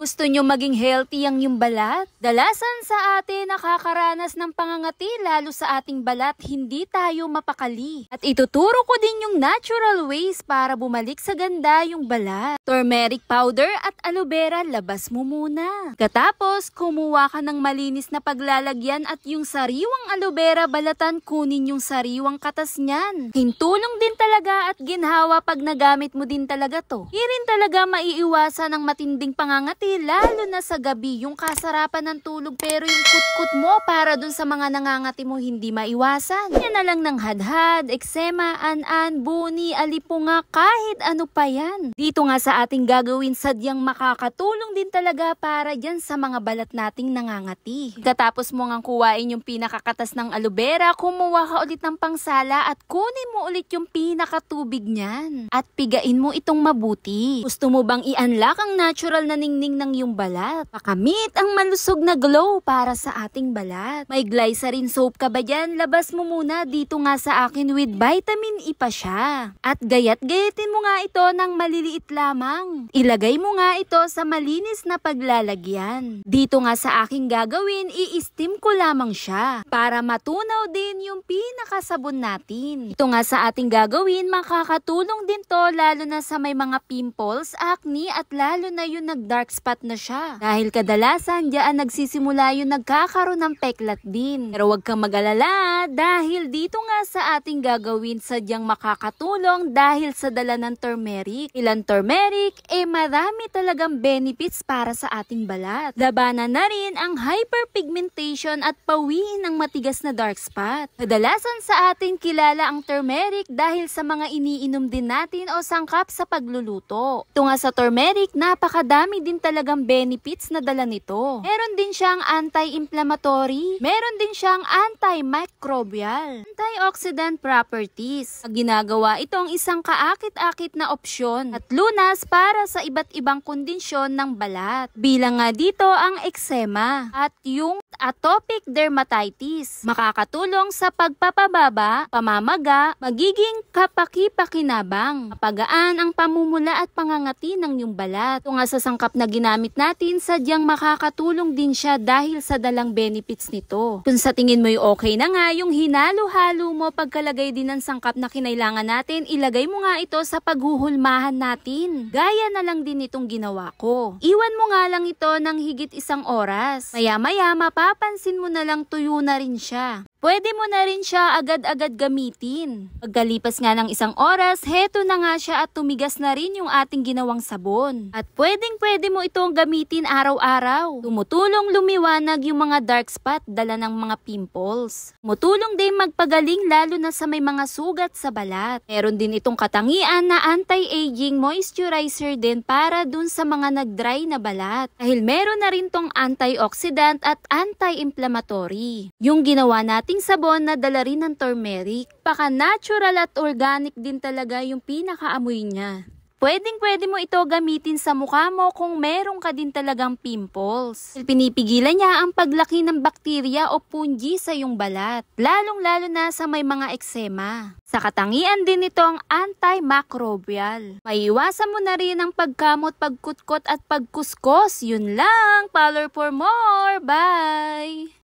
Gusto nyo maging healthy ang yung balat? Dalasan sa atin nakakaranas ng pangangati lalo sa ating balat, hindi tayo mapakali. At ituturo ko din yung natural ways para bumalik sa ganda yung balat. Turmeric powder at aloe vera, labas mo muna. Katapos, kumuha ka ng malinis na paglalagyan at yung sariwang aloe vera balatan, kunin yung sariwang katas niyan. Hintulong din talaga at ginhawa pag nagamit mo din talaga to. Hindi rin talaga maiiwasan ng matinding pangangati lalo na sa gabi, yung kasarapan ng tulog pero yung kutkut mo para dun sa mga nangangati mo hindi maiwasan. Yan na lang ng hadhad, eksema, an-an, buni, alipunga, kahit ano pa yan. Dito nga sa ating gagawin sadyang makakatulong din talaga para dyan sa mga balat nating nangangati. Katapos mo ngang kuwain yung pinakakatas ng aloe vera, kumuha ka ulit ng pangsala at kunin mo ulit yung pinakatubig niyan. At pigain mo itong mabuti. Gusto mo bang i-unlock ang natural na ningning ng iyong balat? Makamit ang malusog na glow para sa ating balat. May glycerin soap ka ba dyan? Labas mo muna dito nga sa akin with vitamin E pa siya. At gayat-gayatin mo nga ito ng maliliit lamang. Ilagay mo nga ito sa malinis na paglalagyan. Dito nga sa aking gagawin, i-steam ko lamang siya para matunaw din yung pinakasabon natin. Ito nga sa ating gagawin, makakatulong din to lalo na sa may mga pimples, acne at lalo na yung nag-dark spot na siya. Dahil kadalasan diyan nagsisimula yung nagkakaroon ng peklat din. Pero huwag kang mag-alala dahil dito nga sa ating gagawin sadyang makakatulong dahil sa dala ng turmeric. Ilang turmeric, marami talagang benefits para sa ating balat. Labanan na rin ang hyperpigmentation at pawiin ang matigas na dark spot. Kadalasan sa atin kilala ang turmeric dahil sa mga iniinom din natin o sangkap sa pagluluto. Ito nga sa turmeric, napakadami din talagang benefits na dala nito. Meron din siyang anti-inflammatory, meron din siyang antimicrobial, antioxidant properties. Ginagawa itong isang kaakit-akit na opsyon at lunas para sa iba't ibang kondisyon ng balat. Bilang nga dito ang eksema at yung atopic dermatitis. Makakatulong sa pagpapababa, pamamaga, magiging kapaki-pakinabang, mapagaan ang pamumula at pangangati ng iyong balat. Ito nga sa sangkap na ginamit natin, sadyang makakatulong din siya dahil sa dalang benefits nito. Kung sa tingin mo okay na nga, yung hinalo-halo mo pagkalagay din ng sangkap na kinailangan natin, ilagay mo nga ito sa paghuhulmahan natin. Gaya na lang din itong ginawa ko. Iwan mo nga lang ito ng higit 1 oras. Maya-maya mapapansin mo na lang tuyo na rin siya. Pwede mo na rin siya agad-agad gamitin. Pagkalipas nga ng 1 oras, heto na nga siya at tumigas na rin yung ating ginawang sabon. At pwede mo itong gamitin araw-araw. Tumutulong lumiwanag yung mga dark spot dala ng mga pimples. Tumutulong din magpagaling lalo na sa may mga sugat sa balat. Meron din itong katangian na anti-aging moisturizer din para dun sa mga nag-dry na balat. Dahil meron na rin tong antioxidant at anti-inflammatory. Yung ginawa natin sabon na dala rin ng turmeric. Paka natural at organic din talaga yung pinakaamoy niya. Pwede mo ito gamitin sa mukha mo kung meron ka din talagang pimples. Pinipigilan niya ang paglaki ng bakterya o fungi sa iyong balat, lalong-lalo na sa may mga eksema. Sa katangian din itong antimicrobial. Maiiwasan mo na rin ang pagkamot, pagkutkot at pagkuskos. Yun lang. Follow for more. Bye!